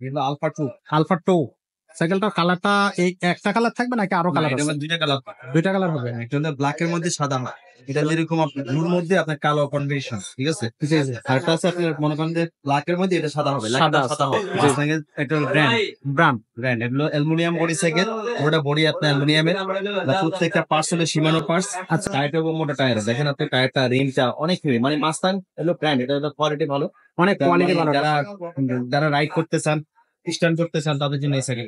কিন্তু alpha to. Alpha to সাইকেলটার কালারটা এই একটা কালার থাকবে নাকি আরো কালার আছে? দুইটা কালার। দুইটা কালার হবে। একটা হলো ব্ল্যাক এর মধ্যে সাদা হয়। এটা যেরকম আপনার ব্লুর মধ্যে আপনার কালো কম্বিনেশন, ঠিক আছে? জি জি আরেকটা আছে আপনার মনে করেন যে ব্ল্যাক এর মধ্যে এটা সাদা হবে, সাদা সাদা হবে। জি। মাসটাঙের একটা ব্র্যান্ড ব্রান্ড। ব্র্যান্ড এগুলো অ্যালুমিনিয়াম বডি সাইকেল। ওটা বডি আপনার অ্যালুমিনিয়ামের। প্রত্যেকটা পার্টস হলো শিমানো পার্টস। আচ্ছা। টায়ারটা এবং মোটা টায়ার দেখেন আপনি, টায়ারটা রিমটা অনেক হেভি, মানে মাস্তাং এগুলো ব্র্যান্ড, এটা কোয়ালিটি ভালো। অনেক কোয়ালিটি ভালো। যারা যারা রাইড করতে চান, স্ট্যান্ড করতে চান, তাদের জন্য এই সাইকেল।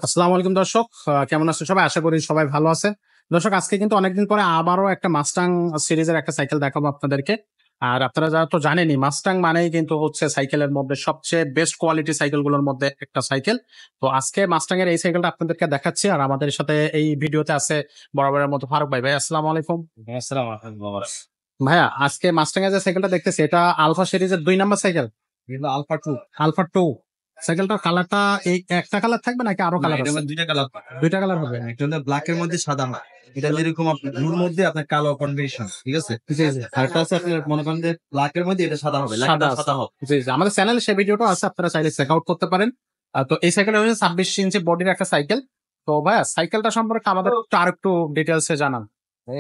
আসসালামু আলাইকুম দর্শক, কেমন আছেন সবাই? আশা করি সবাই ভালো আছে। দর্শক, আজকে কিন্তু অনেকদিন পরে আবারও একটা মাস্টাং সিরিজের একটা সাইকেল দেখাবো আপনাদেরকে। আর আপনারা যারা তো জানেনই, মাস্টাং মানেই কিন্তু হচ্ছে সাইকেলের মধ্যে সবচেয়ে বেস্ট কোয়ালিটি সাইকেলগুলোর মধ্যে একটা সাইকেল। তো আজকে মাস্টাং এর এই সাইকেলটা আপনাদেরকে দেখাচ্ছি। আর আমাদের সাথে এই ভিডিওতে আছে বরাবরের মতো ফারুক ভাই। ভাই আসসালামু আলাইকুম। ভাইয়া, আজকে মাস্টাং এর যে সাইকেলটা দেখতেছি, এটা আলফা সিরিজের 2 নম্বর সাইকেল। কিন্তু আলফা টু। আলফা টু সাইকেলটার কালারটা এই একটা কালার থাকবে নাকি আরো কালার আছে? দুইটা কালার। দুইটা কালার হবে। একটা হলো ব্ল্যাক এর মধ্যে সাদা হয়। এটা যেরকম আপনার ব্লুর মধ্যে আপনার কালো কম্বিনেশন, ঠিক আছে? জি জি আরেকটা আছে আপনার মনে করেন যে ব্ল্যাক এর মধ্যে এটা সাদা হবে, সাদা সাদা হবে। জি জি আমাদের চ্যানেলে সেই ভিডিওটা আছে, আপনারা চাইলে চেক আউট করতে পারেন। তো এই সাইকেলটা হচ্ছে 26 ইঞ্চি বডির একটা সাইকেল। তো ভাইয়া, সাইকেলটা সম্পর্কে আমাদের আর একটু ডিটেলস এ জানান।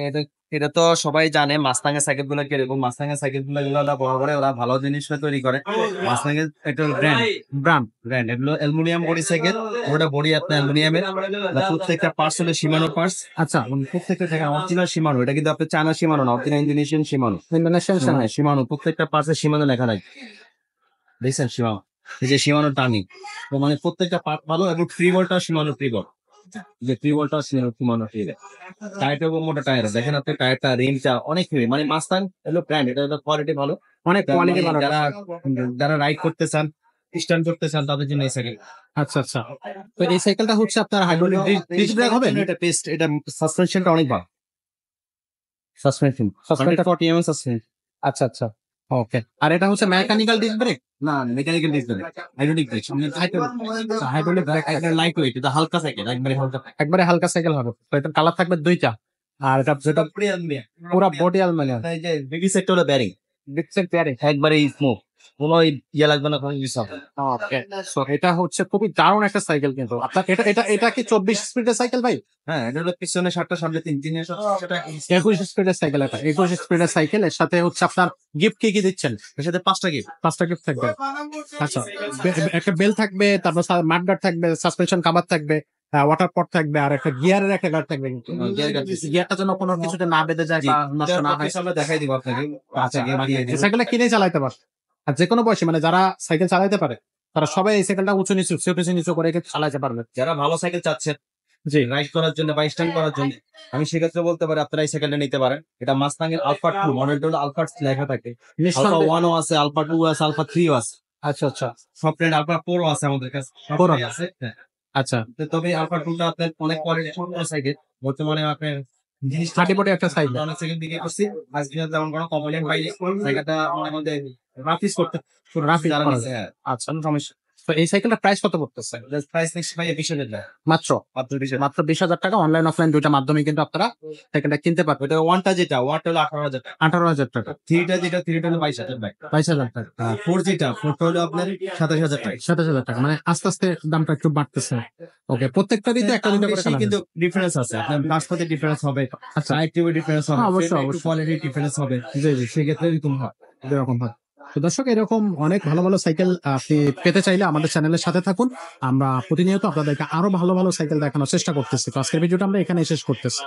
এটা এটা তো সবাই জানে মাস্তাং এর সাইকেল গুলো কিরকম। মাস্তাং এর সাইকেল গুলো ওরা বড় বড়, ওরা ভালো জিনিস তৈরি করে। মাস্তাং এর একটা ব্র্যান্ড ব্রান্ড। ব্র্যান্ড এগুলো অ্যালুমিনিয়াম বডি সাইকেল। ওটা বডি আপনার অ্যালুমিনিয়ামের। প্রত্যেকটা পার্টস হলো শিমানো পার্টস। আচ্ছা। প্রত্যেকটা জায়গায় অরিজিনাল শিমানো, এটা কিন্তু আপনার চায়না শিমানো না, অরিজিনাল ইন্দোনেশিয়ান শিমানো। ইন্ডোনেশিয়ান হ্যাঁ, শিমানো প্রত্যেকটা পার্টসে শিমানো লেখা থাকে, দেখছেন? শিমানো, এই যে শিমানো টার্নিং। তো মানে প্রত্যেকটা পার্ট ভালো। এবং ফ্রি বলটা শিমানো ফ্রি বল, যে ফ্রি বলটা শিমানো ফ্রি। টায়ারটা এবং মোটা টায়ার দেখেন আপনি, টায়ারটা রিমটা অনেক হেভি, মানে মাস্তাং এগুলো ব্র্যান্ড, এটা কোয়ালিটি ভালো। অনেক কোয়ালিটি ভালো। যারা যারা রাইড করতে চান, স্ট্যান্ড করতে চান, তাদের জন্য এই সাইকেল। আচ্ছা আচ্ছা। তো এই সাইকেলটা হচ্ছে আপনার হাইড্রোলিক ডিস্ক ব্রেক হবে? এটা পেস্ট, এটা সাসপেনশনটা অনেক ভালো। Suspension Suspension- 140 mm suspension. আচ্ছা আচ্ছা। ওকে। আর এটা হচ্ছে মেকানিক্যাল ডিস্ক ব্রেক? না, mechanical disc brake, hydraulic break. Hydraulic break. এটা লাইট ওয়েট, এটা হালকা সাইকেল, একবারে হালকা। একবারে হালকা সাইকেল হবে। তো এটার কালার থাকবে দুইটা। আর এটা যেটা পুরো বডি অ্যালুমিনিয়াম। এই যে বেবি সেক্টর হলো ব্যারিং, ডিস্ক ব্রেক। একবারে স্মুথ, কোনো ইয়ে লাগবে না, কোনো কিছু হবে না। ওকে। সো এটা হচ্ছে খুবই দারুণ একটা সাইকেল। কিন্তু আপনার এটা কি 24 স্পিডের সাইকেল ভাই? হ্যাঁ, এটা হলো পিছনে 7টা, সামনে 3 সেটা। 21 স্পিডের সাইকেল। এটা 21 স্পিডের সাইকেল। এর সাথে হচ্ছে আপনার গিফট কি কি দিচ্ছেন? এর সাথে 5টা গিফট। 5টা গিফট থাকবে। আচ্ছা। একটা বেল থাকবে, তারপর মাড গার্ড থাকবে, সাসপেনশন কভার থাকবে, ওয়াটার পট থাকবে, আর একটা গিয়ারের একটা গার্ড থাকবে। কিন্তু গিয়ারটা যেন কোনো কিছুতে না বেঁধে যায় বা নষ্ট না হয়। আমরা দেখাই দিব আপনাকে। আচ্ছা। গিয়ে দিয়ে দিব। সাইকেলটা কিনে চালাইতে পারে। আর যে কোনো বয়সে, মানে যারা সাইকেল চালাইতে পারে তারা সবাই এই সাইকেলটা উঁচু নিচু করে কিন্তু চালাইতে পারবে। যারা ভালো সাইকেল চাচ্ছেন জি। রাইড করার জন্য বা স্ট্যান্ড করার জন্য, আমি সেক্ষেত্রে বলতে পারি আপনারা এই সাইকেলটা নিতে পারেন। এটা মাস্তাং এর আলফা 2 মডেলটা হলো আলফা লেখা থাকে। আলফা 1 ও আছে, আলফা 2 আছে, আলফা 3 ও আছে। আচ্ছা আচ্ছা। সব ব্র্যান্ড আলফা 4 ও আছে আমাদের কাছে। সব 4 ব্র্যান্ড আছে। হ্যাঁ। আচ্ছা। তবে আলফা 2 টা আপনার অনেক কোয়ালিটি সম্পন্ন সাইকেল। বর্তমানে আপনার জিনিস থার্টি বডি একটা সাইকেল। অনেক সাইকেল বিক্রি করছি। আজকে যেমন কোনো কমপ্লেন পাইনি, সাইকেলটা আমাদের রাফিস করতে রাফি যারা করা নিছে। যায়। হ্যাঁ, আচ্ছা, কোনো সমস্যা। তো এই সাইকেলটার প্রাইস কত পড়তেছে? প্রাইস নেক্সট ভাই 20,000 টাকা। মাত্র মাত্র 20,000। মাত্র 20,000 টাকা। অনলাইন অফলাইন দুইটা মাধ্যমে কিন্তু আপনারা সাইকেলটা কিনতে পারবেন। ওটা ওয়ানটা যেটা, ওয়ানটা হলো 18,000 টাকা। 18,000 টাকা। থ্রিটা যেটা, থ্রিটা হলো 22,000 টাকা। 22,000 টাকা। ফোর যেটা, ফোরটা হলো আপনার 27,000 টাকা। 27,000 টাকা। মানে আস্তে আস্তে দামটা একটু বাড়তেছে। ওকে। প্রত্যেকটারই তো একটা দুটো করে বেশি কালার কিন্তু ডিফারেন্স আছে, আপনার গাছপাতে ডিফারেন্স হবে, আচ্ছা। সাইড ডিফারেন্স হবে, হ্যাঁ, অবশ্যই, অবশ্যই। কোয়ালিটি ডিফারেন্স হবে। জি জি সেক্ষেত্রে এরকম হয়। এরকম হয়। তো দর্শক, এরকম অনেক ভালো ভালো সাইকেল আপনি পেতে চাইলে আমাদের চ্যানেলের সাথে থাকুন। আমরা প্রতিনিয়ত আপনাদেরকে আরো ভালো ভালো সাইকেল দেখানোর চেষ্টা করতেছি। তো আজকের ভিডিওটা আমরা এখানে শেষ করতেছি।